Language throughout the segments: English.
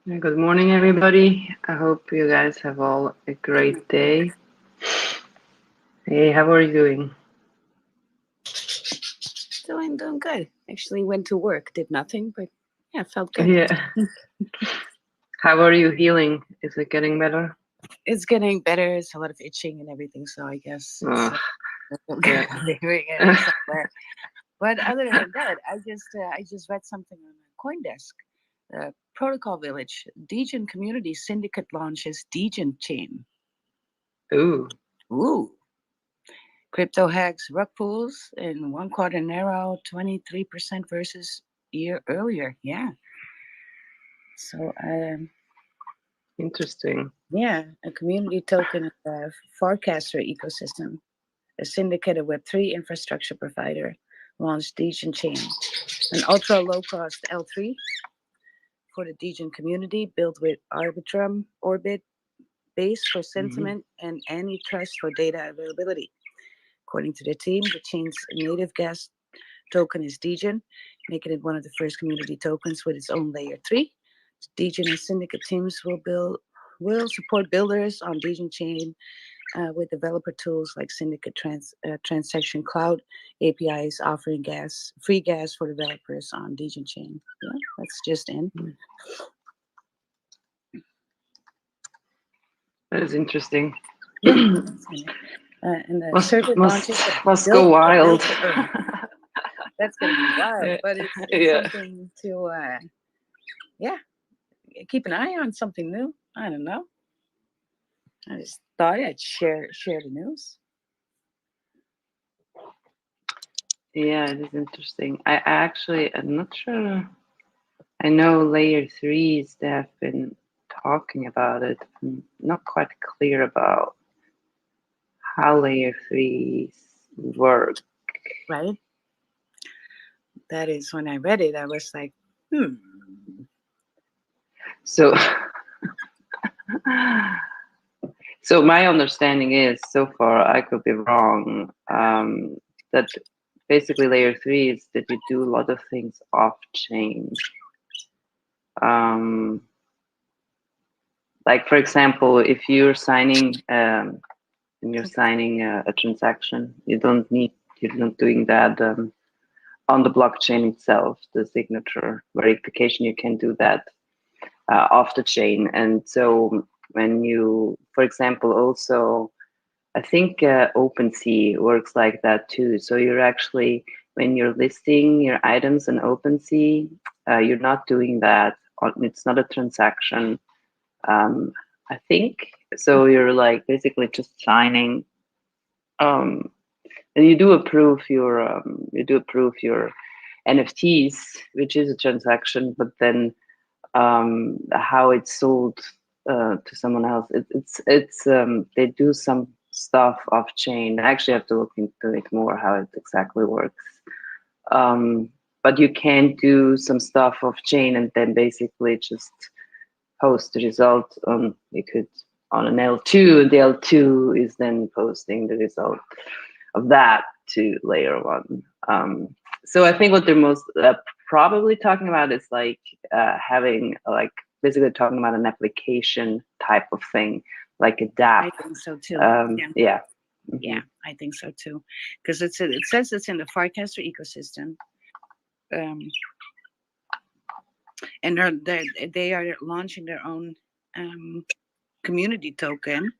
Good morning, everybody. I hope you guys have all a great day. Hey, how are you doing? Doing good. Actually went to work, did nothing, but yeah, felt good. Yeah. How are you healing? Is it getting better? It's getting better. It's a lot of itching and everything, so I guess it's Ugh, yeah. we're getting somewhere. But other than that, I just read something on CoinDesk. Protocol Village, Degen Community Syndicate launches Degen Chain. Ooh, Ooh. Crypto hacks rug pools in 1 quarter narrow 23% versus year earlier. Yeah. So interesting. yeah, a community token forecaster ecosystem, a syndicated Web3 infrastructure provider, launched Degen Chain, an ultra low cost L3 for the Degen community built with Arbitrum Orbit base for Hmm. sentiment and antitrust for data availability. According to the team, the chain's native gas token is Degen, making it one of the first community tokens with its own layer 3. Degen and syndicate teams will support builders on Degen chain with developer tools like Syndicate Transaction Cloud APIs offering free gas for developers on Degen chain. Yeah, that's just in. That is interesting. Yeah, and the must circuit must launches must go a build wild. to earn. That's gonna be wild, Yeah. but it's Yeah. something to yeah, keep an eye on, something new. I don't know. I just thought I'd share the news. Yeah, it is interesting. I'm not sure. I know layer threes, they have been talking about it. I'm not quite clear about how layer threes work. Right? That is when I read it, I was like, hmm. So, so my understanding is, so far, I could be wrong, that basically layer three is that you do a lot of things off chain. Um, like for example, if you're signing a transaction, you're not doing that on the blockchain itself. The signature verification, you can do that off the chain. And so when you, for example, also, I think OpenSea works like that too. So you're actually, when you're listing your items on OpenSea, you're not doing that. It's not a transaction. Um, I think so. You're like basically just signing, and you do approve your NFTs, which is a transaction. But then how it's sold to someone else. It's they do some stuff off chain. I actually have to look into it more how it exactly works. Um, but you can do some stuff off chain and then basically just post the result on you could on an L2, and the L2 is then posting the result of that to layer one. So I think what they're most probably talking about is like having like basically talking about an application type of thing, like a DApp. I think so too. Yeah, Yeah. yeah, Hmm. I think so too. Because it says it's in the forecaster ecosystem, um, and they are launching their own um, community token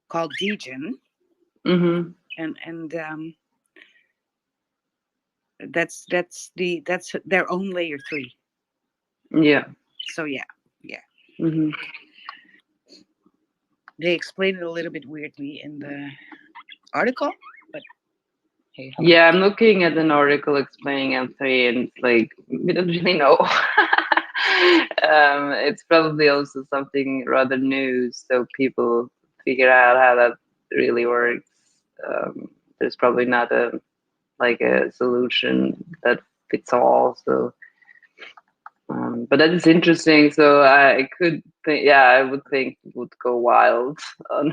called Degen, Hmm. and that's their own layer 3. Yeah. So yeah, yeah. Hmm. They explained it a little bit weirdly in the article, but hey ho. Yeah, I'm looking at an article explaining L3, and it's like we don't really know. It's probably also something rather new, so people figure out how that really works. There's probably not a solution that fits all. So, but that is interesting. So I could think, yeah, I would think it would go wild, on,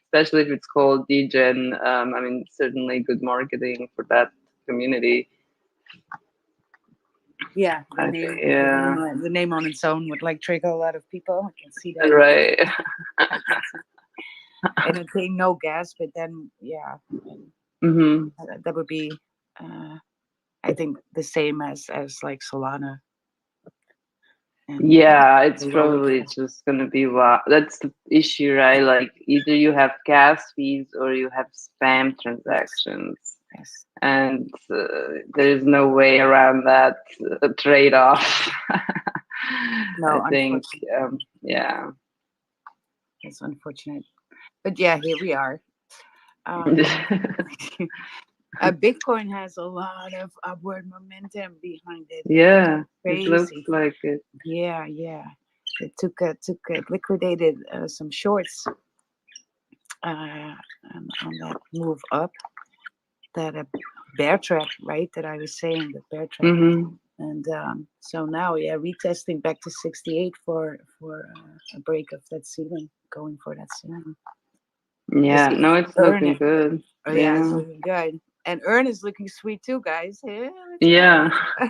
especially if it's called degen. I mean, certainly good marketing for that community. Yeah, Okay, yeah, the name on its own would like trigger a lot of people. I can see that. right. I can see. And it paying no gas, but then yeah, Hmm. that would be, I think, the same as like Solana. And Yeah, it's lower probably gas. just gonna be that's the issue, right? Like either you have gas fees or you have spam Yes, transactions, yes. and there's no way around that trade-off. I No, think, unfortunately, yeah. it's unfortunate. But yeah, here we are. Um, Bitcoin has a lot of upward momentum behind it. Yeah, it looks Crazy. like it. Yeah, yeah. It liquidated some shorts on that move up, that bear trap, right? That I was saying, the bear trap. Hmm. And so now, yeah, retesting back to 68 for a break of that ceiling, going for that ceiling. I Yeah, see no, it's Earn looking it. good. Oh yeah, it's Yeah, looking good. And Earn is looking sweet too, guys. Yeah, let's yeah, go.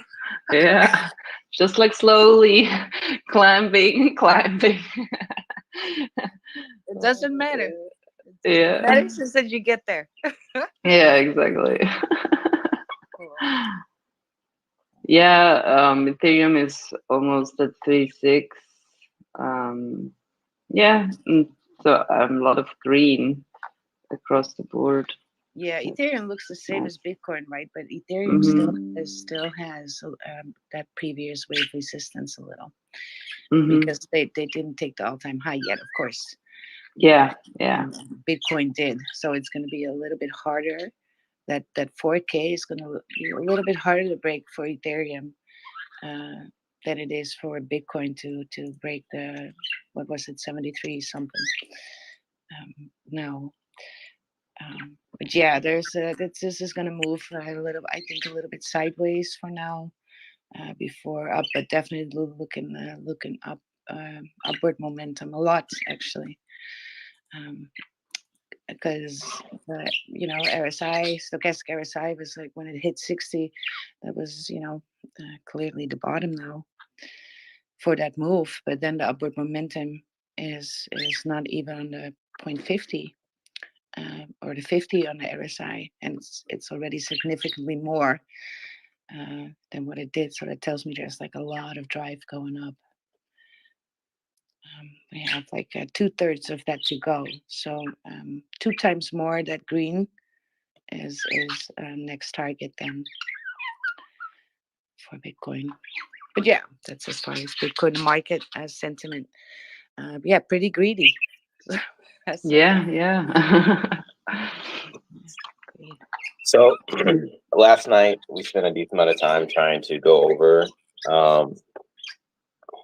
yeah. Just like slowly climbing, climbing. It doesn't matter. What Yeah, matters is that you get there. yeah, exactly. Cool. Yeah, Ethereum is almost at 3.6. Um, yeah, so a lot of green across the board. Yeah, Ethereum looks the same as Bitcoin, right? But Ethereum Mm-hmm. still has that previous wave resistance a little, Mm-hmm. because they didn't take the all-time high yet, of course. Yeah, yeah. Bitcoin did, so it's going to be a little bit harder. That 4K is going to be a little bit harder to break for Ethereum than it is for Bitcoin to break the, what was it, 73 something. No. But yeah, this is going to move a little, I think, a little bit sideways for now, before up, but definitely looking up, upward momentum a lot, actually. Because RSI, stochastic RSI, was like, when it hit 60, that was, clearly the bottom now for that move. But then the upward momentum is not even on the 0.50, or the 50 on the RSI, and it's already significantly more than what it did. So that tells me there's like a lot of drive going up. We have like 2/3 of that to go. So 2 times more that green is next target then for Bitcoin. But yeah, that's as far as Bitcoin market as sentiment. Yeah, pretty greedy. Yeah, yeah. So last night we spent a decent amount of time trying to go over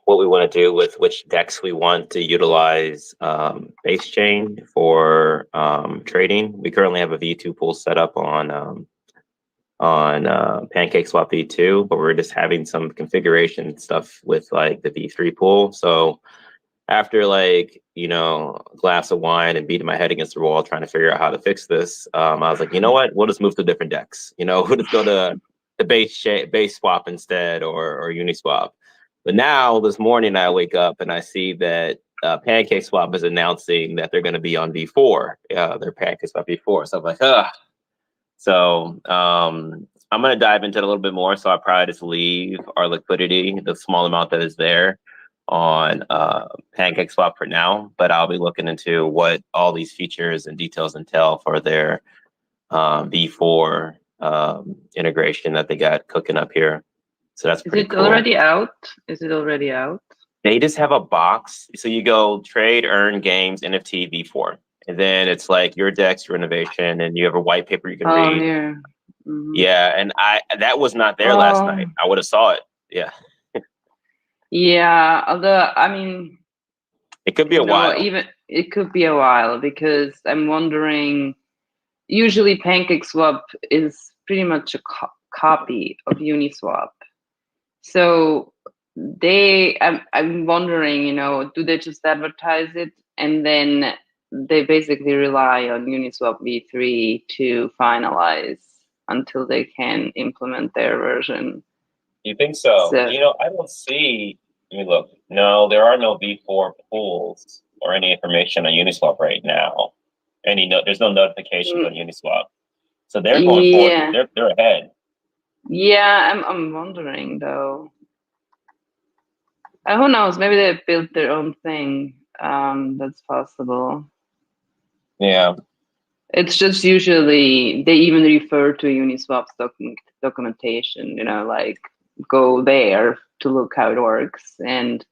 what we want to do with which DEX we want to utilize base chain for trading. We currently have a V2 pool set up on PancakeSwap V2, but we're just having some configuration stuff with like the V3 pool. So after like, a glass of wine and beating my head against the wall trying to figure out how to fix this, I was like, you know what? We'll just move to different decks. We'll just go to the base swap instead, or Uniswap. But now this morning I wake up and I see that PancakeSwap is announcing that they're going to be on V4. Yeah, they're PancakeSwap V4. So I'm like, ugh. So I'm going to dive into it a little bit more. So I probably just leave our liquidity, the small amount that is there, on PancakeSwap for now, but I'll be looking into what all these features and details entail for their V4 integration that they got cooking up here. So that's pretty cool. Already out? Is it already out? They just have a box. So you go trade, earn, games, NFT, V4. And then it's like your DEX, your innovation, and you have a white paper you can read. Here. Mm-hmm. Yeah, and that was not there last night. I would have saw it. Yeah. Yeah, although I mean, it could be a while. It could be a while, because I'm wondering. Usually, PancakeSwap is pretty much a copy of Uniswap. So I'm wondering, do they just advertise it and then they basically rely on Uniswap v3 to finalize until they can implement their version? You think so? So You know, I don't see. Let me look. No, there are no V4 pools or any information on Uniswap right now. There's no notifications on Uniswap. So they're going forward. yeah, They're ahead. yeah. I'm wondering though. Who knows? Maybe they built their own thing. That's possible. Yeah. It's just usually they even refer to Uniswap's documentation. Like go there to look how it works, and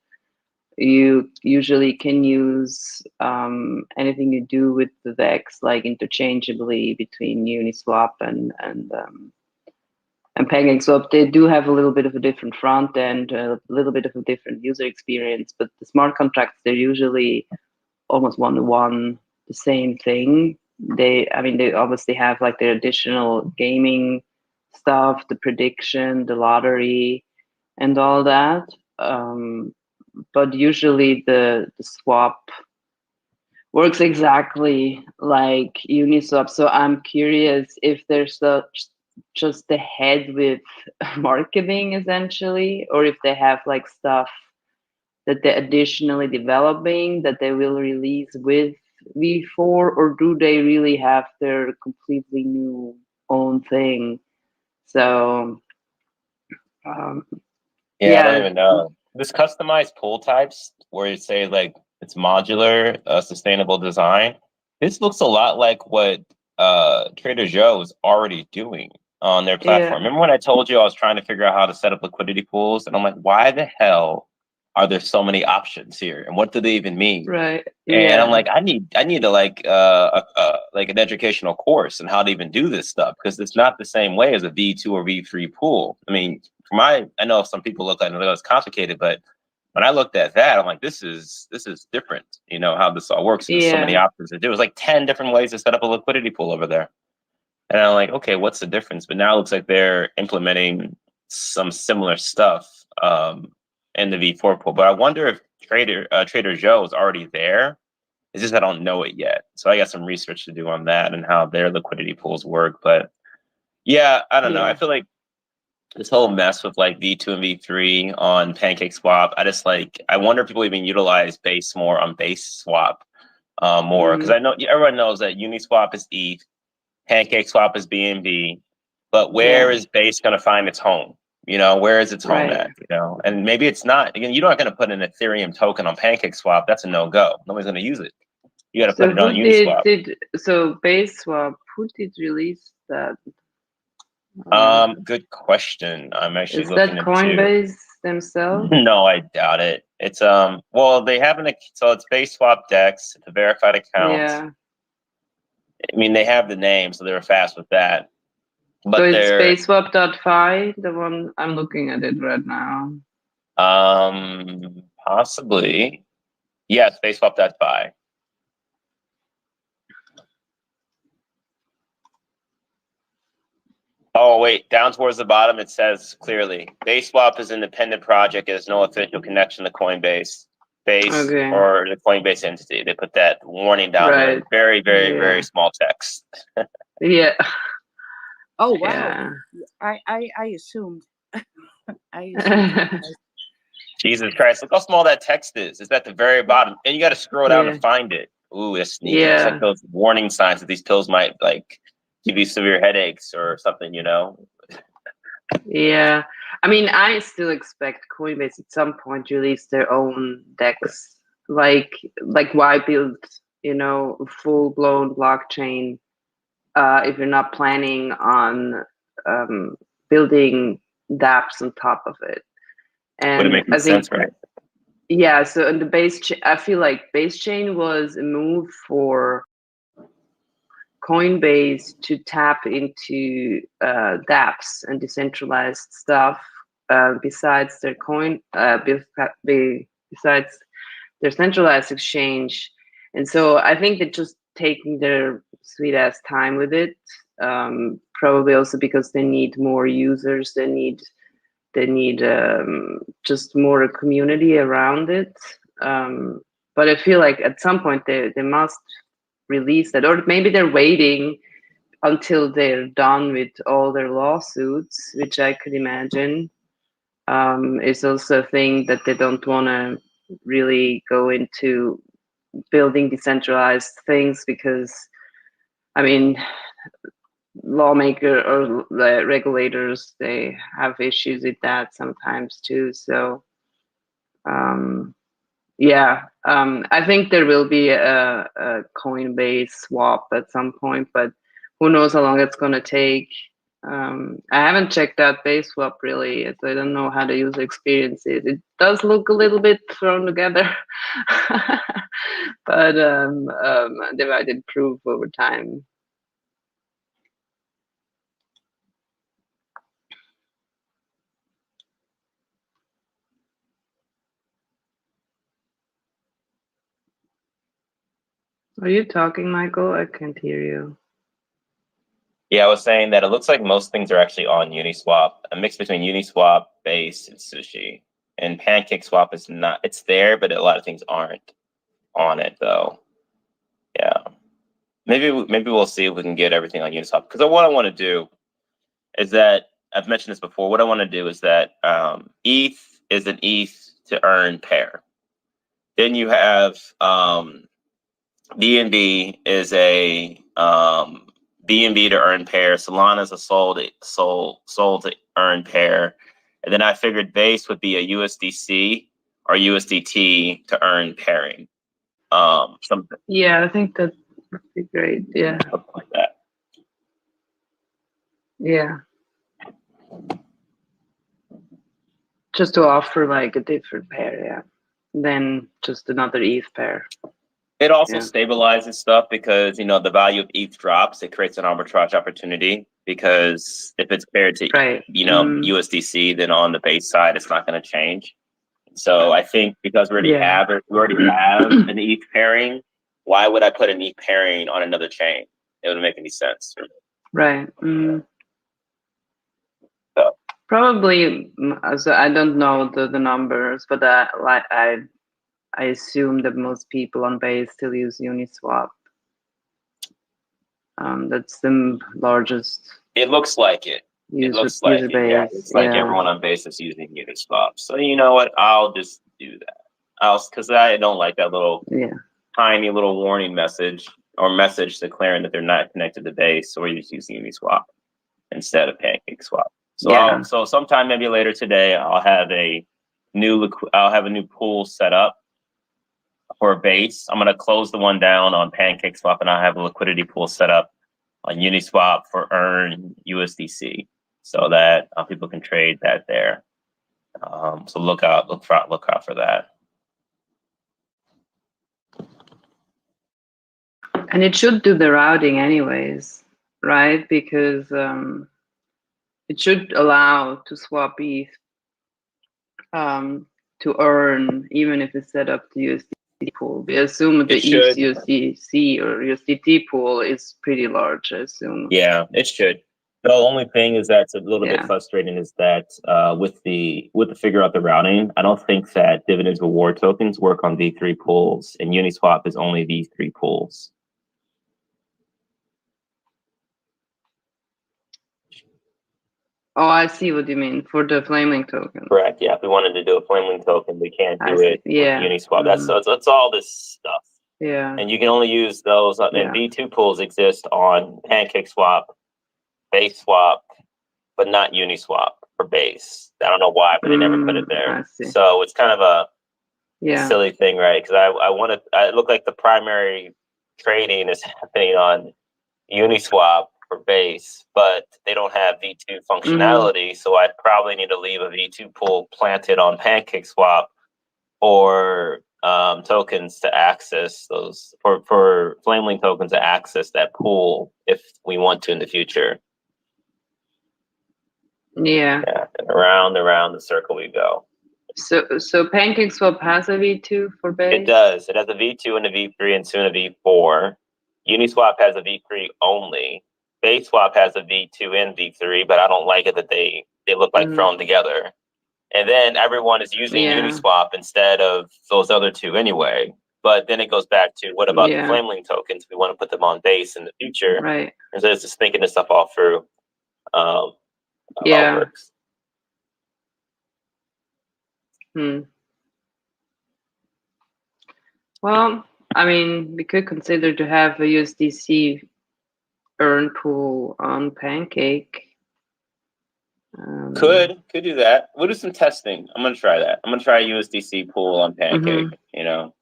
you usually can use anything you do with the DEX like interchangeably between Uniswap and PancakeSwap. They do have a little bit of a different front end, a little bit of a different user experience, but the smart contracts, they're usually almost one-to-one the same thing. They obviously have like their additional gaming stuff, the prediction, the lottery, and all that. But usually the swap works exactly like Uniswap. So I'm curious if there's just the head with marketing essentially, or if they have like stuff that they're additionally developing that they will release with V4, or do they really have their completely new own thing? So Yeah, I don't even know. This customized pool types where you say like it's modular, sustainable design. This looks a lot like what Trader Joe is already doing on their platform. Remember when I told you I was trying to figure out how to set up liquidity pools, and I'm like, why the hell are there so many options here, and what do they even mean? Right. And I'm like, I need to like an educational course on how to even do this stuff, because it's not the same way as a V2 or V3 pool. I mean, I know some people look at it and it's complicated, but when I looked at that, I'm like, this is different. You know how this all works. There's so many options. There was like 10 different ways to set up a liquidity pool over there. And I'm like, okay, what's the difference? But now it looks like they're implementing some similar stuff in the V4 pool. But I wonder if Trader Joe is already there. It's just I don't know it yet. So I got some research to do on that and how their liquidity pools work. But yeah, I don't know. I feel like this whole mess with like V2 and V3 on PancakeSwap, I wonder if people even utilize Base more on Base Swap more. Because I know everyone knows that Uniswap is ETH, PancakeSwap is BNB, but where is Base going to find its home? You know, where is its home at? You know, and maybe it's not. Again, you're not going to put an Ethereum token on PancakeSwap. That's a no-go. Nobody's going to use it. You got to put it on Uniswap. So BaseSwap, who did release that? Good question. I'm actually Is looking that Coinbase themselves? No, I doubt it. It's well, they have so it's BaseSwap Dex. It's a verified account. Yeah. I mean, they have the name, so they were fast with that. But so it's BaseSwap.fi, the one I'm looking at it right now. Possibly. Yes, BaseSwap.fi. Oh, wait, down towards the bottom, it says clearly, BaseSwap is an independent project. It has no official connection to Coinbase, or the Coinbase entity. They put that warning down there in very, very, very small text. Yeah. Oh, wow. Yeah. I assumed. Jesus Christ, look how small that text is. It's at the very bottom. And you got to scroll down to find it. Ooh, that's sneaky. It's like those warning signs that these pills might like give you severe headaches or something, you know? Yeah. I mean, I still expect Coinbase at some point to release their own DEX. Like why build, a full-blown blockchain if you're not planning on building dApps on top of it. And I think, right? Yeah, so in the I feel like base chain was a move for Coinbase to tap into dApps and decentralized stuff besides their besides their centralized exchange. And so I think they're just taking their sweet ass time with it. Probably also because they need more users. They need just more a community around it. But I feel like at some point they must release that, or maybe they're waiting until they're done with all their lawsuits, which I could imagine. is also a thing that they don't want to really go into building decentralized things because, I mean, lawmaker or the regulators, they have issues with that sometimes too. So yeah, I think there will be a Coinbase swap at some point, but who knows how long it's going to take. I haven't checked out Base swap really, so I don't know how the user experience is. It does look a little bit thrown together, but they might improve over time. Are you talking, Michael? I can't hear you. Yeah, I was saying that it looks like most things are actually on Uniswap, a mix between Uniswap, Base, and Sushi. And PancakeSwap is not, it's there, but a lot of things aren't on it though. Yeah. Maybe we'll see if we can get everything on Uniswap. Because what I want to do is that, I've mentioned this before, what I want to do is that ETH is an ETH to earn pair. Then you have BNB is a BNB to earn pair. Solana is a Sol to earn pair. And then I figured Base would be a USDC or USDT to earn pairing. Something. Yeah, I think that would be great. Yeah. Something like that. Yeah. Just to offer like a different pair, yeah, than just another ETH pair. It also stabilizes stuff because, you know, the value of ETH drops. It creates an arbitrage opportunity because if it's paired to, you know, USDC, then on the Base side, it's not going to change. So I think because we already have an ETH pairing, why would I put an ETH pairing on another chain? It wouldn't make any sense. Right. So. Probably. So I don't know the numbers, but I assume that most people on Base still use Uniswap. That's the largest. It looks like it. It looks like it. Yeah, it's like everyone on Base is using Uniswap. So you know what? I'll just do that. Because I don't like that little tiny little warning message or message declaring that they're not connected to Base, or you're just using Uniswap instead of PancakeSwap. So so sometime maybe later today, I'll have a new pool set up for Base. I'm gonna close the one down on PancakeSwap, and I'll have a liquidity pool set up on Uniswap for earn USDC, so that people can trade that there. So look out for that. And it should do the routing anyways, right? Because it should allow to swap ETH to earn, even if it's set up to USDT pool. We assume the ETH USDC or USDT pool is pretty large, I assume. Yeah, it should. The only thing is that's a little bit frustrating is that with the figure out the routing, I don't think that dividends reward tokens work on V3 pools, and Uniswap is only V3 pools. Oh, I see what you mean for the Flamelink token. Correct. Yeah, if we wanted to do a Flamelink token, we can't do it with Uniswap. That's all this stuff. Yeah. And you can only use those. And V2 pools exist on PancakeSwap, BaseSwap, but not Uniswap for Base. I don't know why, but they never put it there. So it's kind of a silly thing, right? Because I look like the primary trading is happening on Uniswap for Base, but they don't have V2 functionality. So I probably need to leave a V2 pool planted on PancakeSwap for tokens to access those, for Flamelink tokens to access that pool if we want to in the future. Yeah. And around the circle we go. So PancakeSwap has a V2 for Base? It does. It has a V2 and a V3 and soon a V4. Uniswap has a V3 only. BaseSwap has a V2 and V3, but I don't like it that they look like thrown together. And then everyone is using Uniswap instead of those other two anyway. But then it goes back to, what about the Flamelink tokens? We want to put them on Base in the future. Right. And so it's just thinking this stuff all through. How it works. Well, I mean, we could consider to have a USDC earn pool on Pancake. Could do that. We'll do some testing. I'm gonna try that. I'm gonna try a USDC pool on Pancake. You know.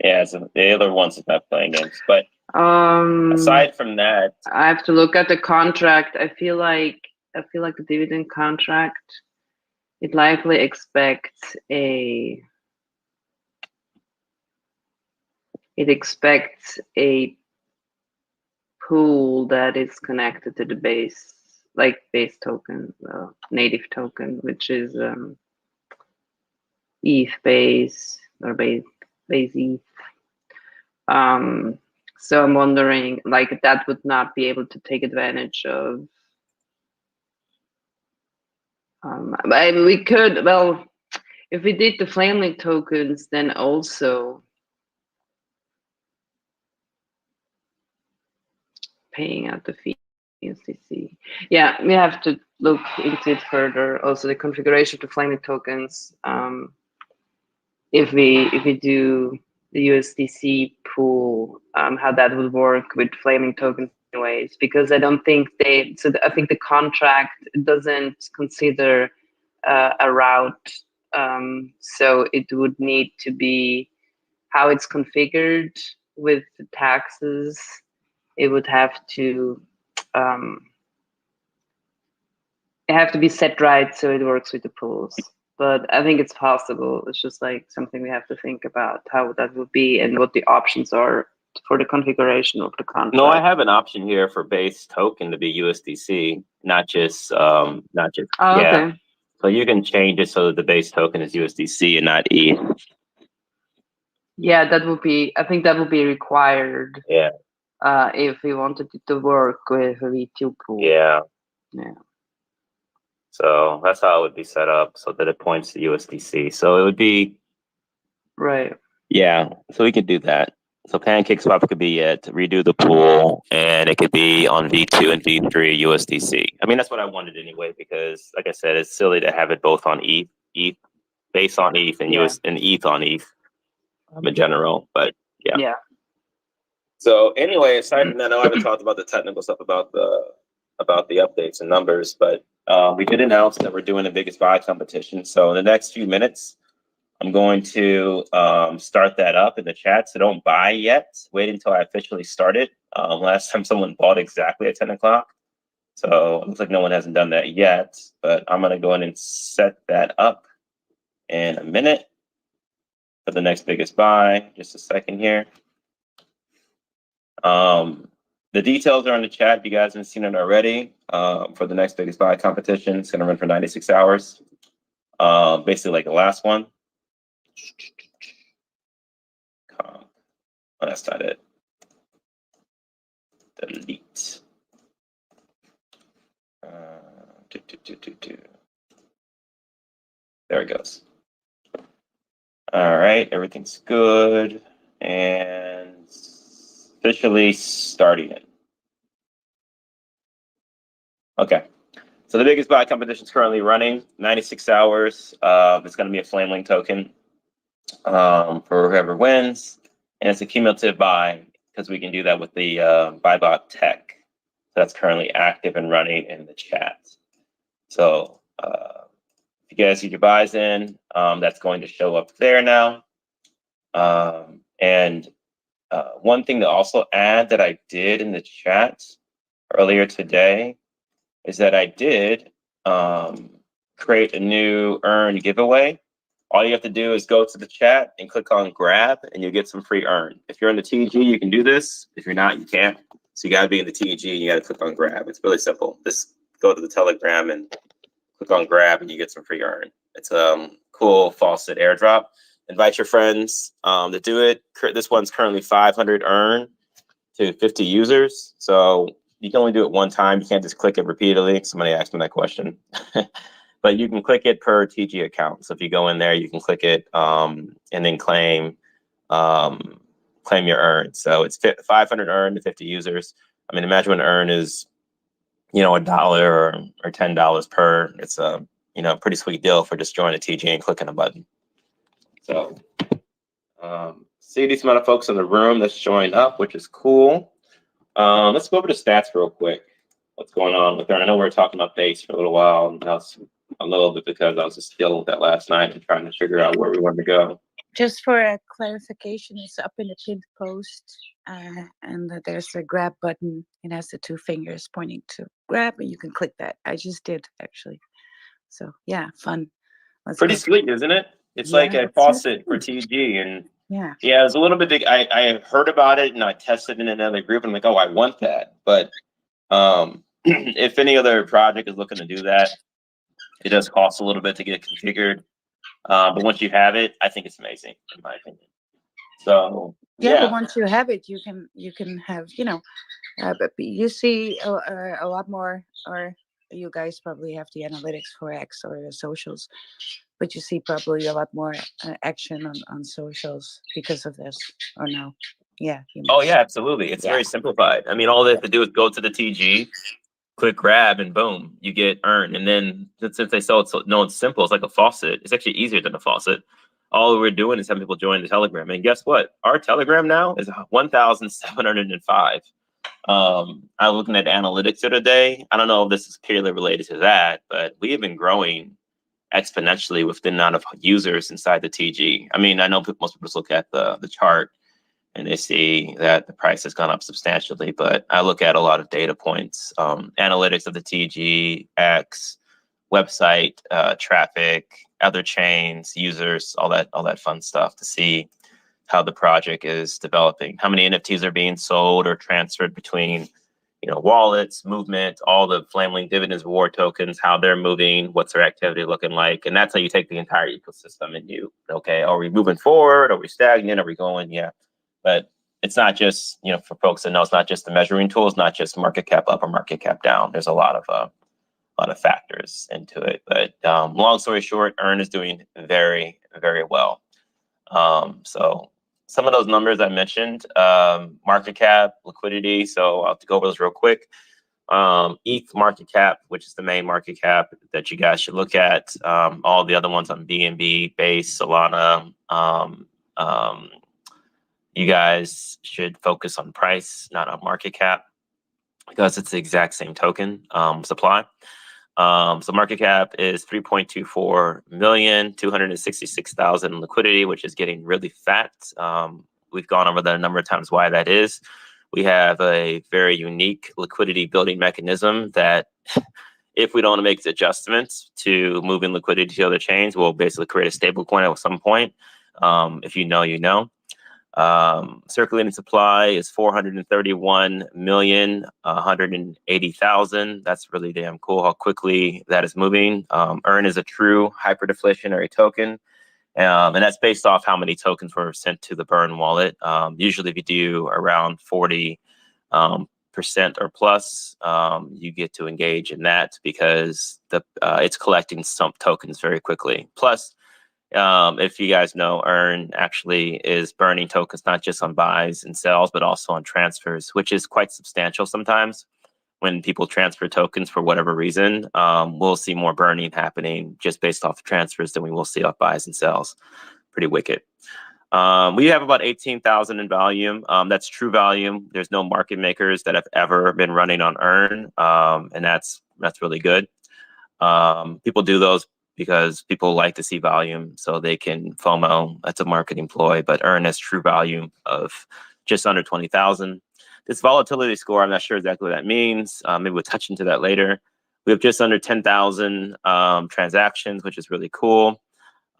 Yeah, the other ones is not playing games, but aside from that, I have to look at the contract. I feel like the dividend contract, it likely expects a pool that is connected to the base token, native token, which is ETH base or base ETH. So I'm wondering, like, that would not be able to take advantage of. We could, well, if we did the Flamelink tokens, then also paying out the fee USDC. Yeah, we have to look into it further. Also, the configuration to Flamelink tokens. If we do the USDC pool, how that would work with Flaming tokens anyways, because I don't think I think the contract doesn't consider a route, so it would need to be how it's configured with the taxes. It would have to be set right so it works with the pools. But I think it's possible. It's just like something we have to think about how that would be and what the options are for the configuration of the contract. No, I have an option here for base token to be USDC, not just Oh, yeah. Okay. So you can change it so that the base token is USDC and not ETH. Yeah, I think that would be required. Yeah. If we wanted it to work with a V2 pool. Yeah. Yeah. So that's how it would be set up so that it points to USDC. So it would be right. Yeah. So we could do that. So Pancake Swap could be it, redo the pool, and it could be on V2 and V3 USDC. I mean, that's what I wanted anyway, because like I said, it's silly to have it both on ETH, base on ETH, and and ETH on ETH in general. But yeah. Yeah. So anyway, aside from that, I know I haven't talked about the technical stuff about the updates and numbers, but we did announce that we're doing the biggest buy competition. So in the next few minutes, I'm going to start that up in the chat. So don't buy yet. Wait until I officially start it. Last time someone bought exactly at 10 o'clock. So it looks like no one hasn't done that yet, but I'm going to go in and set that up in a minute for the next biggest buy. Just a second here. The details are in the chat if you guys haven't seen it already. For the next biggest buy competition, it's going to run for 96 hours. Basically like the last one. Oh, that's not it. Delete. There it goes. All right, everything's good. And officially starting it. Okay. So the biggest buy competition is currently running 96 hours. It's going to be a Flamelink token for whoever wins. And it's a cumulative buy because we can do that with the buybot tech that's currently active and running in the chat. So if you guys get your buys in, that's going to show up there now. And one thing to also add that I did in the chat earlier today is that I did create a new earn giveaway. All you have to do is go to the chat and click on grab and you'll get some free earn. If you're in the TG, you can do this. If you're not, you can't. So you gotta be in the TG and you gotta click on grab. It's really simple. Just go to the Telegram and click on grab and you get some free earn. It's a cool faucet airdrop. Invite your friends to do it. This one's currently 500 earn to 50 users. So you can only do it one time. You can't just click it repeatedly. Somebody asked me that question. But you can click it per TG account. So if you go in there, you can click it and then claim your earn. So it's 500 earn to 50 users. I mean, imagine what an earn is you know, $1 or $10 per. It's a, you know, pretty sweet deal for just joining a TG and clicking a button. So see these amount of folks in the room that's joined up, which is cool. Let's go over to stats real quick. What's going on with her? I know we were talking about base for a little while, and that's a little bit because I was just dealing with that last night and trying to figure out where we wanted to go. Just for a clarification, it's up in the pinned post, and there's a grab button. It has the 2 fingers pointing to grab, and you can click that. I just did, actually. So yeah, fun. Pretty sweet, isn't it? It's like a faucet for TG, and yeah, it's a little bit big. I heard about it and I tested in another group, and I'm like, oh, I want that. But if any other project is looking to do that, it does cost a little bit to get configured. But once you have it, I think it's amazing, in my opinion. So yeah, but once you have it, you can have, you know, but you see a lot more, or you guys probably have the analytics for X or the socials, but you see probably a lot more action on socials because of this, or no? Yeah. Oh yeah, absolutely. It's very simplified. I mean, all they have to do is go to the TG, click grab, and boom, you get earn. And then since they sell it, so no, it's simple. It's like a faucet. It's actually easier than a faucet. All we're doing is having people join the Telegram. And guess what? Our Telegram now is 1,705. I was looking at analytics the other day. I don't know if this is purely related to that, but we have been growing exponentially with the amount of users inside the TG. I mean, I know most people just look at the chart and they see that the price has gone up substantially, but I look at a lot of data points, analytics of the TG, X, website, traffic, other chains, users, all that fun stuff to see how the project is developing, how many NFTs are being sold or transferred between, you know, wallets, movement, all the Flaming Dividends reward tokens, how they're moving, what's their activity looking like. And that's how you take the entire ecosystem and you, okay, are we moving forward? Are we stagnant? Are we going? Yeah. But it's not just, you know, for folks to know, it's not just the measuring tool. It's not just market cap up or market cap down. There's a lot of factors into it. But long story short, Earn is doing very, very well. So some of those numbers I mentioned, market cap, liquidity. So I'll have to go over those real quick. ETH market cap, which is the main market cap that you guys should look at. All the other ones on BNB, Base, Solana. You guys should focus on price, not on market cap, because it's the exact same token supply. So market cap is 3.24 million, 266,000 liquidity, which is getting really fat. We've gone over that a number of times why that is. We have a very unique liquidity building mechanism that if we don't make adjustments to moving liquidity to other chains, we'll basically create a stable coin at some point. If you know, you know. Circulating supply is 431,180,000. That's really damn cool how quickly that is moving. Earn is a true hyperdeflationary token. And that's based off how many tokens were sent to the burn wallet. Usually if you do around 40% or plus, you get to engage in that because it's collecting some tokens very quickly. Plus, if you guys know, Earn actually is burning tokens not just on buys and sells, but also on transfers, which is quite substantial sometimes. When people transfer tokens for whatever reason, we'll see more burning happening just based off of transfers than we will see off buys and sells. Pretty wicked. We have about 18,000 in volume. That's true volume. There's no market makers that have ever been running on Earn, and that's really good. People do those because people like to see volume so they can FOMO. That's a marketing ploy, but Earn has true volume of just under 20,000. This volatility score, I'm not sure exactly what that means. Maybe we'll touch into that later. We have just under 10,000 transactions, which is really cool.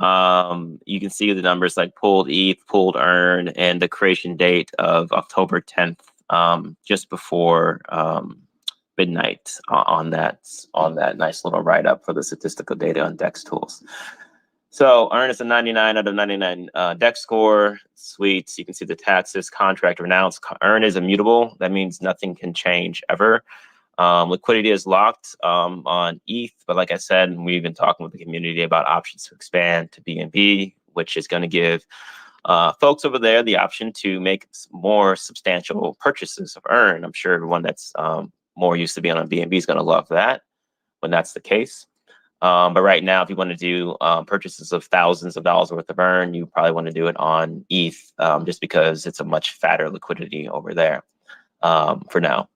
You can see the numbers like pulled ETH, pulled Earn, and the creation date of October 10th, just before midnight on that nice little write-up for the statistical data on DEX tools. So Earn is a 99 out of 99 DEX score. Sweet. You can see the taxes, contract renounced. Earn is immutable. That means nothing can change ever. Liquidity is locked on ETH, but like I said, we've been talking with the community about options to expand to BNB, which is going to give folks over there the option to make more substantial purchases of Earn. I'm sure everyone that's more used to being on BNB is going to love that when that's the case. But right now, if you want to do purchases of thousands of dollars worth of earn, you probably want to do it on ETH, just because it's a much fatter liquidity over there for now.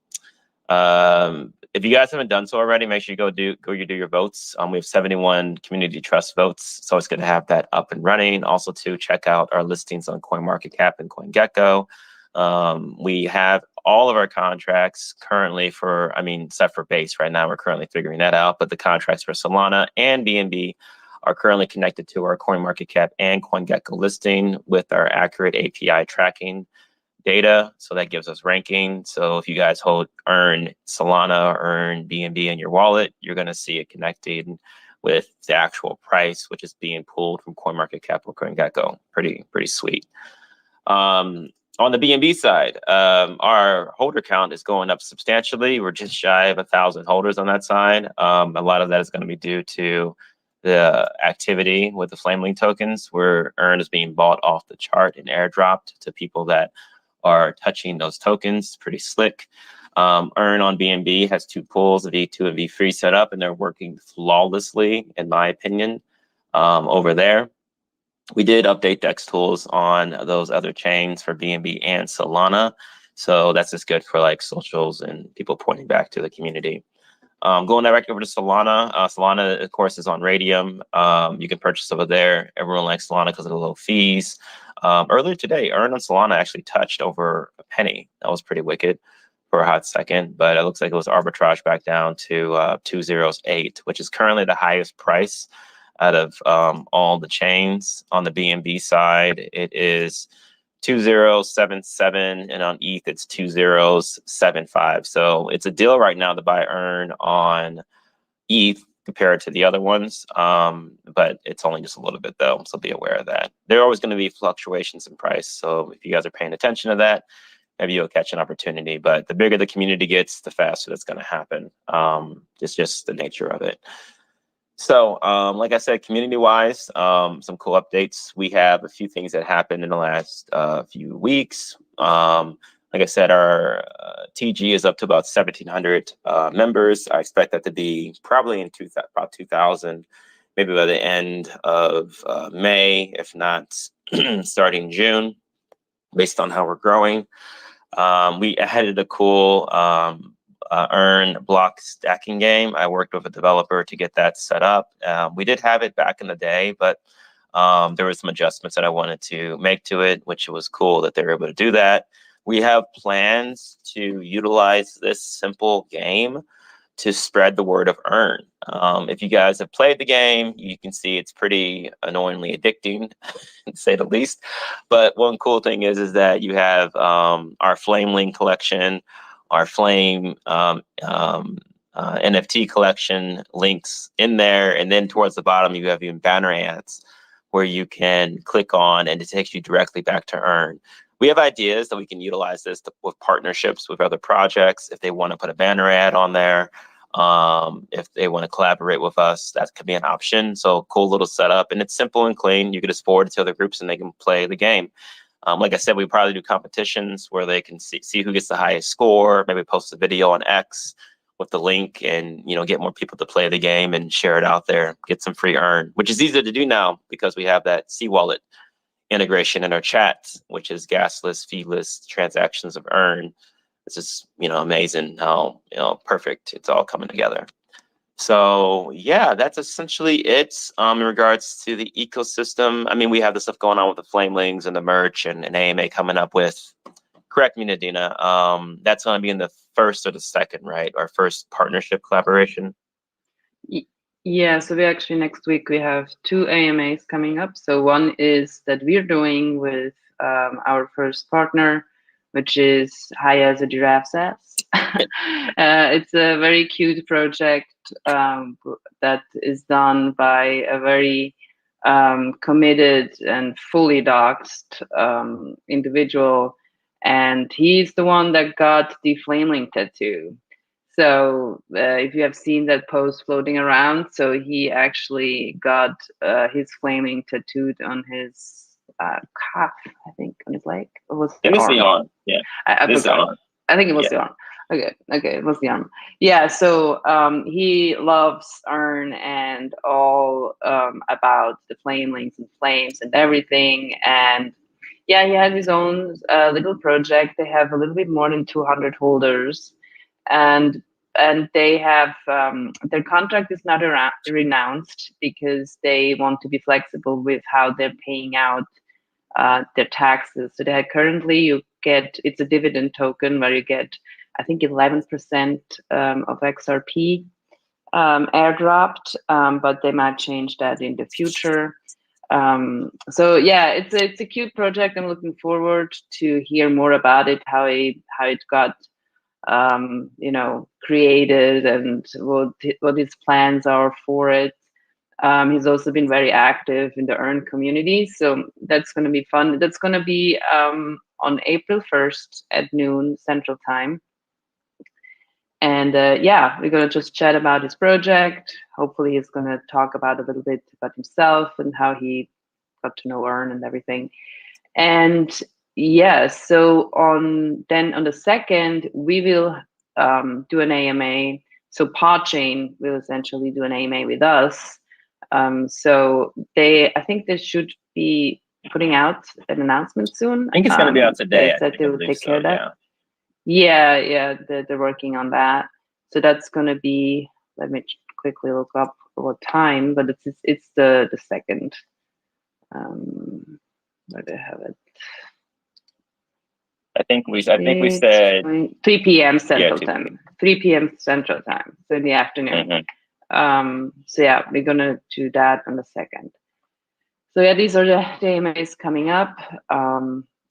If you guys haven't done so already, make sure you go do your votes. We have 71 community trust votes, so it's good to have that up and running. Also, to check out our listings on CoinMarketCap and CoinGecko. We have all of our contracts currently for, except for Base right now, we're currently figuring that out, but the contracts for Solana and BNB are currently connected to our CoinMarketCap and CoinGecko listing with our accurate API tracking data. So that gives us ranking. So if you guys earn Solana or earn BNB in your wallet, you're going to see it connected with the actual price, which is being pulled from CoinMarketCap or CoinGecko. Pretty sweet. On the BNB side, our holder count is going up substantially. We're just shy of 1,000 holders on that side. A lot of that is going to be due to the activity with the Flamelink tokens, where earn is being bought off the chart and airdropped to people that are touching those tokens. Pretty slick. Earn on BNB has 2 pools of V2 and V3 set up, and they're working flawlessly, in my opinion, over there. We did update DEX tools on those other chains for BNB and Solana. So that's just good for like socials and people pointing back to the community. Going directly over to Solana. Solana, of course, is on Radium. You can purchase over there. Everyone likes Solana because of the low fees. Earlier today, earn on Solana actually touched over a penny. That was pretty wicked for a hot second, but it looks like it was arbitrage back down to 208, which is currently the highest price out of all the chains. On the BNB side, it is 2077, and on ETH it's 2075. So it's a deal right now to buy earn on ETH compared to the other ones, but it's only just a little bit though, so be aware of that. There are always going to be fluctuations in price, so if you guys are paying attention to that, maybe you'll catch an opportunity. But the bigger the community gets, the faster that's going to happen. It's just the nature of it. So, like I said, community-wise, some cool updates. We have a few things that happened in the last few weeks. Like I said, our TG is up to about 1,700 members. I expect that to be probably in about 2,000, maybe by the end of May, if not starting June, based on how we're growing. We added a cool earn block stacking game. I worked with a developer to get that set up. We did have it back in the day, but there were some adjustments that I wanted to make to it, which was cool that they were able to do that. We have plans to utilize this simple game to spread the word of earn. If you guys have played the game, you can see it's pretty annoyingly addicting, to say the least. But one cool thing is that you have our Flamelink collection, our Flame NFT collection links in there. And then towards the bottom, you have even banner ads where you can click on and it takes you directly back to earn. We have ideas that we can utilize this with partnerships with other projects. If they want to put a banner ad on there, if they want to collaborate with us, that could be an option. So cool little setup, and it's simple and clean. You can just forward it to other groups and they can play the game. Like I said, we probably do competitions where they can see who gets the highest score, maybe post a video on X with the link and, get more people to play the game and share it out there, get some free earn, which is easier to do now because we have that C-Wallet integration in our chat, which is gasless, feeless transactions of earn. It's just, amazing how, perfect it's all coming together. So yeah, that's essentially it in regards to the ecosystem. I mean, we have the stuff going on with the Flamelings and the merch and an AMA coming up with, correct me, Nadina, that's going to be in the first or the second, right? Our first partnership collaboration. Yeah, so we actually next week we have 2 AMAs coming up. So one is that we're doing with our first partner, which is High as a Giraffe's Ass. It's a very cute project that is done by a very committed and fully doxed individual, and he's the one that got the Flamelink tattoo. So if you have seen that post floating around, so he actually got his Flamelink tattooed on his calf, I think, on his leg. Or was it the arm? Yeah, I think it was the arm. Okay, it was Jan. Yeah, so he loves Earn and all about the flame links and flames and everything. And yeah, he has his own little project. They have a little bit more than 200 holders, and they have their contract is not renounced because they want to be flexible with how they're paying out their taxes. So they currently it's a dividend token where you get, I think, 11% of XRP airdropped, but they might change that in the future. So yeah, it's a cute project. I'm looking forward to hear more about it, how it got created, and what his plans are for it. He's also been very active in the Earn community, so that's going to be fun. That's going to be on April 1st at noon Central Time. And yeah, we're going to just chat about his project. Hopefully he's going to talk about a little bit about himself and how he got to know Earn and everything. And yeah, so on the 2nd, we will do an AMA. So Podchain will essentially do an AMA with us. So I think they should be putting out an announcement soon. I think it's going to be out today. They said they will take care of that. Yeah, they're working on that. So that's going to be, let me quickly look up what time, but it's the 2nd. Where do I have it? I think we said 3 p.m. Central Time. 3 p.m. Central Time. So in the afternoon. So yeah, we're gonna do that on the 2nd. So yeah, these are the AMAs coming up.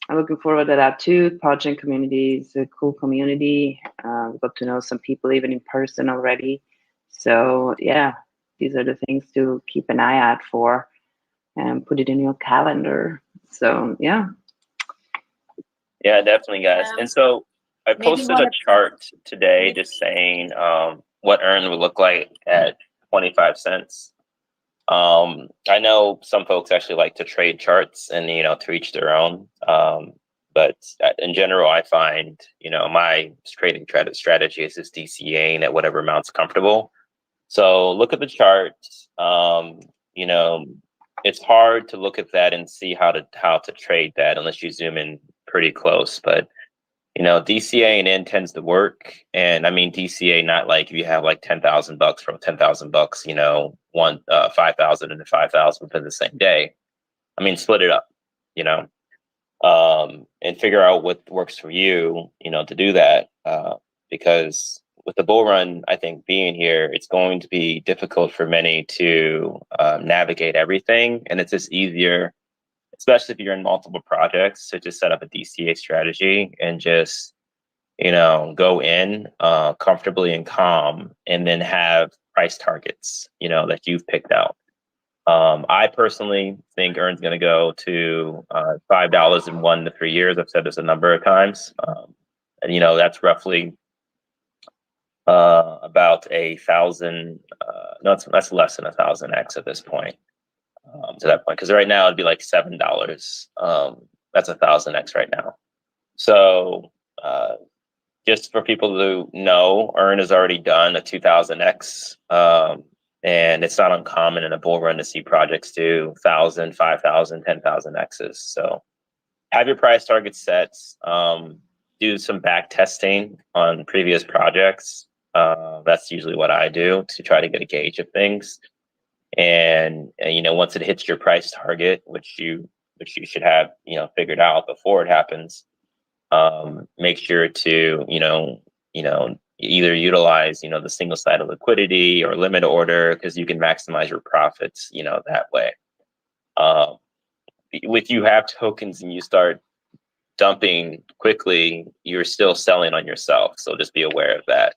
I'm looking forward to that too. Podchain community is a cool community. We got to know some people even in person already. So yeah, these are the things to keep an eye out for and put it in your calendar. So yeah. Yeah, definitely, guys. And so I posted a chart today just saying what Earn would look like at 25 cents. I know some folks actually like to trade charts and, to each their own. But in general, I find, my trading strategy is just DCAing at whatever amount's comfortable. So look at the chart. It's hard to look at that and see how to trade that unless you zoom in pretty close. But DCA in tends to work. And I mean DCA, not like if you have like $10,000 from $10,000, 5,000 into 5,000 for the same day. I mean, split it up, and figure out what works for you, to do that. Because with the bull run, I think being here, it's going to be difficult for many to navigate everything. And it's just easier, especially if you're in multiple projects, to just set up a DCA strategy and just, go in comfortably and calm, and then have price targets, that you've picked out. I personally think Earn's going to go to $5 in 1 to 3 years. I've said this a number of times. And, that's roughly about 1,000. No, that's less than 1,000x at this point. To that point, because right now it'd be like $7. That's 1,000x right now. So just for people to know, Earn has already done a 2,000x, and it's not uncommon in a bull run to see projects do 1,000, 5,000, 10,000 x's. So have your price targets set. Do some back testing on previous projects. That's usually what I do to try to get a gauge of things. And once it hits your price target, which you should have figured out before it happens, make sure to either utilize the single side of liquidity or limit order, because you can maximize your profits that way. If you have tokens and you start dumping quickly, you're still selling on yourself. So just be aware of that.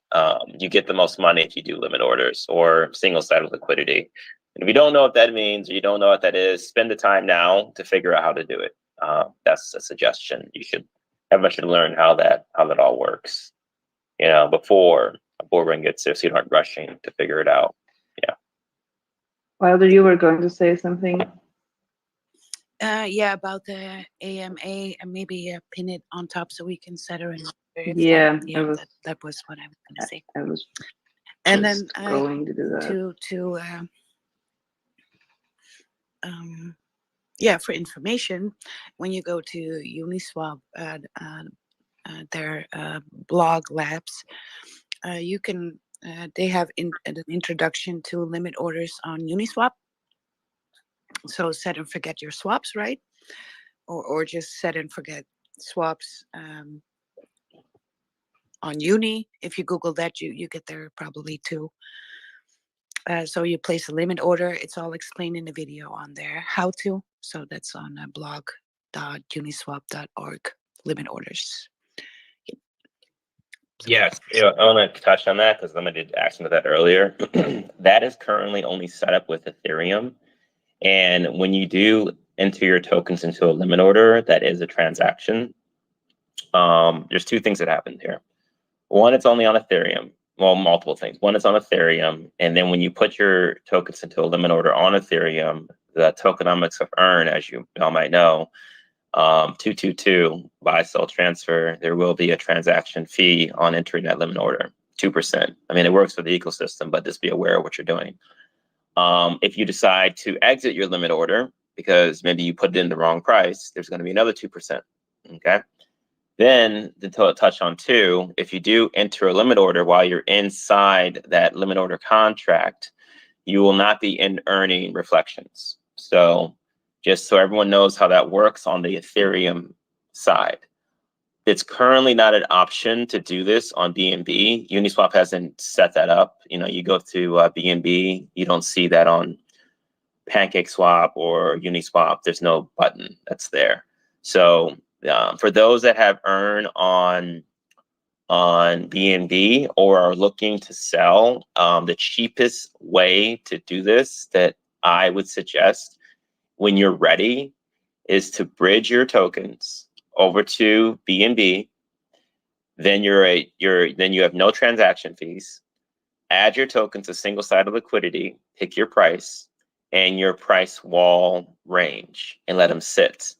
You get the most money if you do limit orders or single side of liquidity. And if you don't know what that means, or you don't know what that is, spend the time now to figure out how to do it. That's a suggestion. Everyone should learn how that all works, before a bull run gets there, so you aren't rushing to figure it out. Yeah. Wilder, you were going to say something? Yeah, about the AMA, and maybe pin it on top so we can set her in. Yeah, that was what I was going to say. I was And then going to do that. Yeah, for information, when you go to Uniswap, their blog labs, you can. They have an introduction to limit orders on Uniswap. So set and forget your swaps, right? Or just set and forget swaps on Uni. If you Google that, you get there probably too. So you place a limit order. It's all explained in the video on there how to. So that's on blog.uniswap.org, limit orders. Yes, I want to touch on that because somebody did ask me that earlier. That is currently only set up with Ethereum. And when you do enter your tokens into a limit order, that is a transaction. There's two things that happened here. One, it's only on Ethereum. Well, multiple things. One, it's on Ethereum. And then when you put your tokens into a limit order on Ethereum, the tokenomics of earn, as you all might know, 222 buy, sell, transfer, there will be a transaction fee on entering that limit order, 2%. I mean, it works for the ecosystem, but just be aware of what you're doing. If you decide to exit your limit order because maybe you put it in the wrong price, there's going to be another 2%. Okay. Then to touch on two, if you do enter a limit order while you're inside that limit order contract, you will not be earning reflections. So just so everyone knows how that works on the Ethereum side. It's currently not an option to do this on BNB. Uniswap hasn't set that up. You know, you go to BNB, you don't see that on PancakeSwap or Uniswap. There's no button that's there. So for those that have earned on BNB or are looking to sell, the cheapest way to do this that I would suggest when you're ready is to bridge your tokens over to BNB. Then you have no transaction fees. Add your tokens to single-sided liquidity, pick your price and your price wall range and let them sit.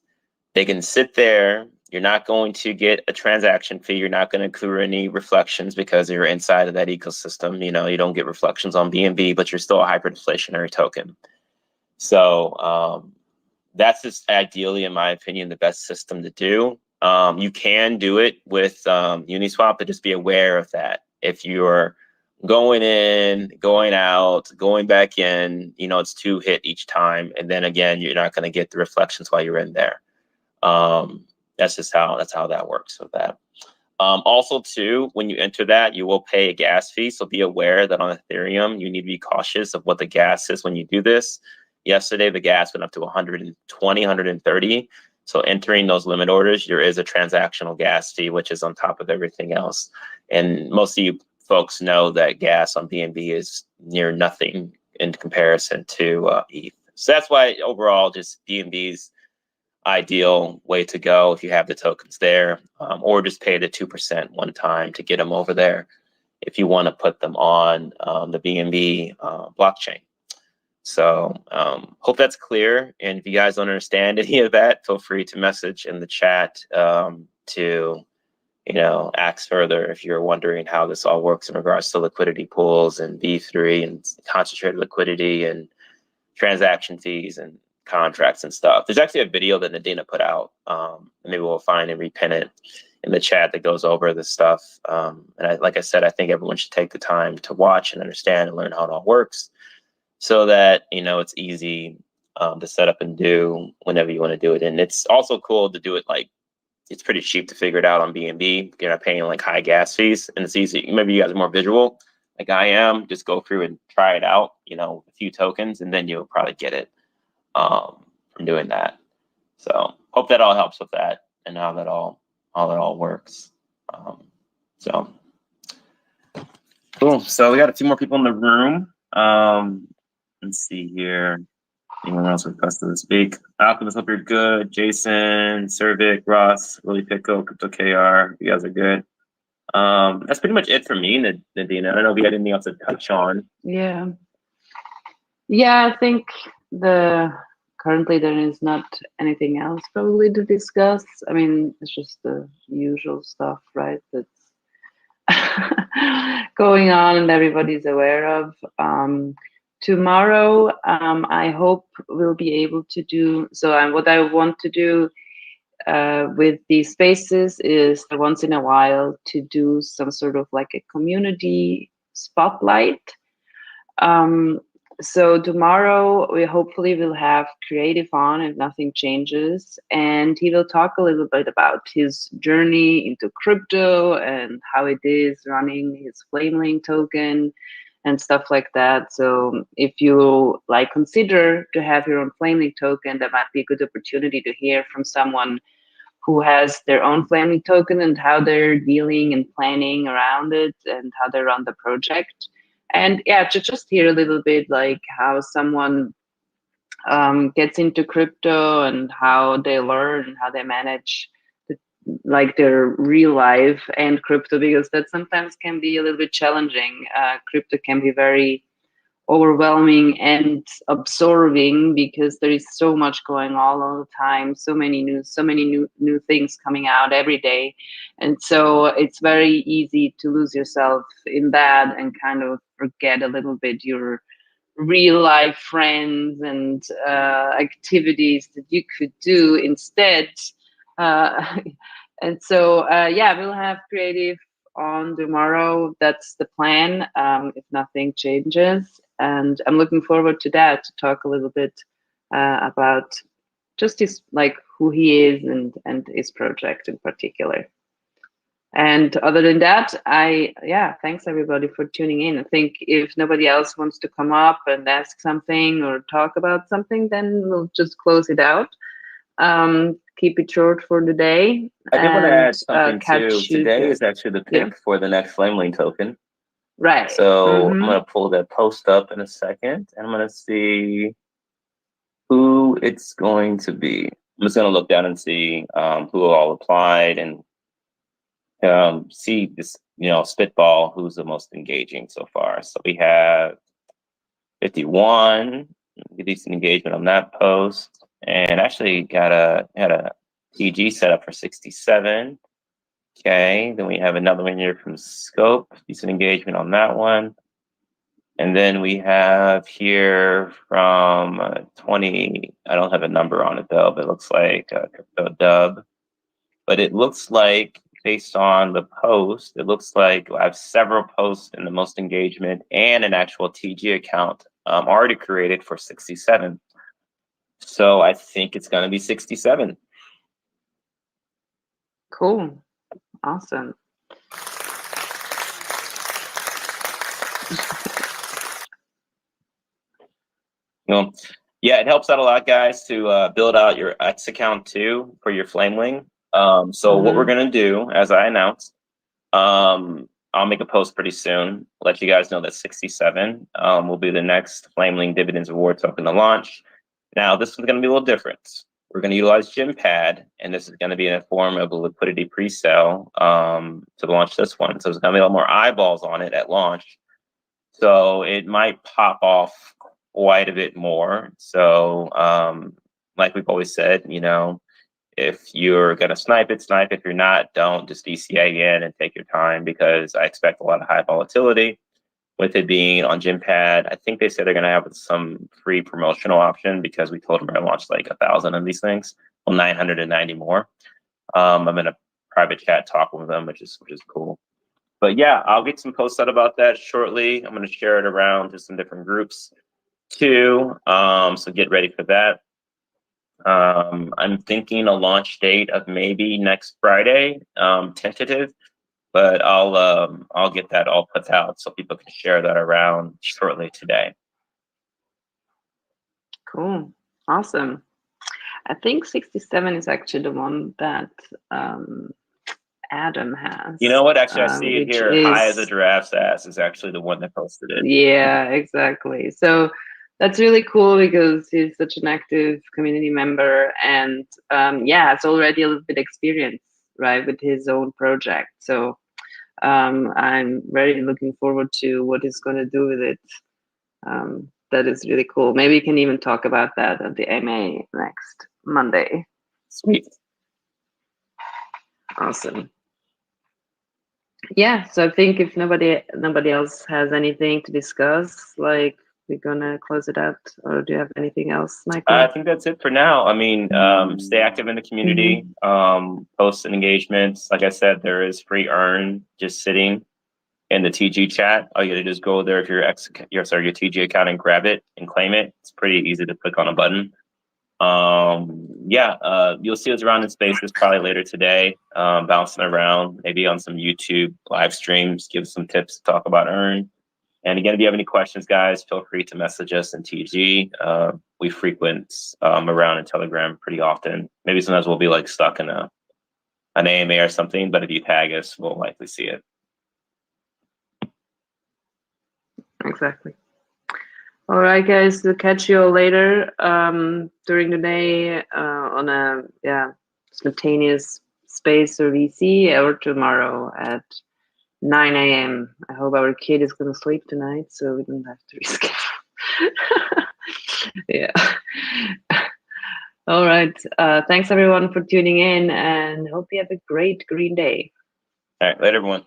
They can sit there. You're not going to get a transaction fee. You're not going to accrue any reflections because you're inside of that ecosystem. You know, you don't get reflections on BNB, but you're still a hyperinflationary token. So that's just ideally, in my opinion, the best system to do. You can do it with Uniswap, but just be aware of that. If you're going in, going out, going back in, you know, it's 2 hit each time. And then again, you're not going to get the reflections while you're in there. That's how that works with that. Also too, when you enter that, you will pay a gas fee. So be aware that on Ethereum, you need to be cautious of what the gas is when you do this. Yesterday, the gas went up to 120, 130. So entering those limit orders, there is a transactional gas fee, which is on top of everything else. And most of you folks know that gas on BNB is near nothing in comparison to ETH. So that's why overall, just BNB's ideal way to go if you have the tokens there, or just pay the 2% one time to get them over there if you want to put them on the BNB blockchain. So hope that's clear. And if you guys don't understand any of that, feel free to message in the chat to, you know, ask further if you're wondering how this all works in regards to liquidity pools and B3 and concentrated liquidity and transaction fees and contracts and stuff. There's actually a video that Nadina put out. Maybe we'll find and repin it in the chat that goes over this stuff. And like I said, I think everyone should take the time to watch and understand and learn how it all works so that, you know, it's easy to set up and do whenever you want to do it. And it's also cool to do it like, it's pretty cheap to figure it out on BNB. You're not paying like high gas fees and it's easy. Maybe you guys are more visual like I am, just go through and try it out, you know, a few tokens, and then you'll probably get it from doing that. So hope that all helps with that and how that all works. So cool. So we got a few more people in the room. Let's see here. Anyone else requested to speak? Alchemist, hope you're good. Jason, Cervic, Ross, Willie Pickle, Crypto KR. You guys are good. That's pretty much it for me, Nadina. I don't know if you had anything else to touch on. Yeah, I think the currently there is not anything else probably to discuss. I mean, it's just the usual stuff, right? That's going on and everybody's aware of. Tomorrow, I hope we'll be able to do so. What I want to do with these spaces is once in a while to do some sort of like a community spotlight. So tomorrow we hopefully will have Creative on if nothing changes, and he will talk a little bit about his journey into crypto and how it is running his Flamelink token and stuff like that. So if you like consider to have your own Flamelink token, that might be a good opportunity to hear from someone who has their own Flamelink token and how they're dealing and planning around it and how they run the project. And yeah, to just hear a little bit like how someone gets into crypto and how they learn, how they manage like their real life and crypto, because that sometimes can be a little bit challenging. Crypto can be very overwhelming and absorbing because there is so much going on all the time, so many new things coming out every day, and so it's very easy to lose yourself in that and kind of forget a little bit your real life friends and activities that you could do instead. uh, and so yeah, we'll have Creative on tomorrow. That's the plan, if nothing changes, and I'm looking forward to that, to talk a little bit about just his, like, who he is and his project in particular. And other than that, thanks everybody for tuning in. I think if nobody else wants to come up and ask something or talk about something, then we'll just close it out. Keep it short for the day. I did want to add something too. Today here. is actually the pick for the next Flamelink token. Right. So I'm going to pull that post up in a second, and I'm going to see who it's going to be. I'm just going to look down and see who all applied and see this, spitball who's the most engaging so far. So we have 51, decent engagement on that post, and actually had a TG set up for 67. Okay, then we have another one here from Scope, decent engagement on that one. And then we have here from 20, I don't have a number on it though, but it looks like Crypto Dub. But it looks like, based on the post, it looks like I have several posts in the most engagement and an actual TG account already created for 67. So I think it's going to be 67. Cool. Awesome. Yeah, it helps out a lot, guys, to build out your X account too for your Flamelink. So what we're going to do, as I announced, I'll make a post pretty soon, let you guys know that 67 will be the next Flamelink Dividends Reward token to launch. Now, this one's going to be a little different. We're going to utilize GymPad, and this is going to be in a form of a liquidity pre-sale to launch this one. So there's going to be a lot more eyeballs on it at launch. So it might pop off quite a bit more. So like we've always said, if you're going to snipe it, snipe. If you're not, don't. Just DCA in and take your time, because I expect a lot of high volatility with it being on GymPad. I think they said they're going to have some free promotional option, because we told them we're going to launch like 1,000 of these things. Well, 990 more. I'm in a private chat talking with them, which is cool. But yeah, I'll get some posts out about that shortly. I'm going to share it around to some different groups too. So get ready for that. I'm thinking a launch date of maybe next Friday, tentative, but I'll get that all put out so people can share that around shortly today. Cool. Awesome. I think 67 is actually the one that Adam has. You know what? Actually, I see it here. High as a giraffe's ass is actually the one that posted it. Yeah, exactly. So that's really cool, because he's such an active community member, and it's already a little bit experience, right, with his own project. So I'm very looking forward to what he's going to do with it. that is really cool. Maybe we can even talk about that at the AMA next Monday. Sweet. Awesome. Yeah, so I think if nobody else has anything to discuss, like, we're gonna close it out. Or do you have anything else, Michael? I think that's it for now. I mean, stay active in the community, post and engagements. Like I said, there is free earn just sitting in the TG chat. All you gotta do is go there if your TG account and grab it and claim it. It's pretty easy to click on a button. You'll see us around in spaces probably later today, bouncing around, maybe on some YouTube live streams, give some tips to talk about earn. And again, if you have any questions, guys, feel free to message us in TG. We frequent around in Telegram pretty often. Maybe sometimes we'll be like stuck in an AMA or something, but if you tag us, we'll likely see it. Exactly. All right, guys, we'll catch you all later during the day on a spontaneous space or VC, or tomorrow at 9 a.m. I hope our kid is going to sleep tonight, so we don't have to reschedule. Yeah. All right. Thanks, everyone, for tuning in, and hope you have a great green day. All right. Later, everyone.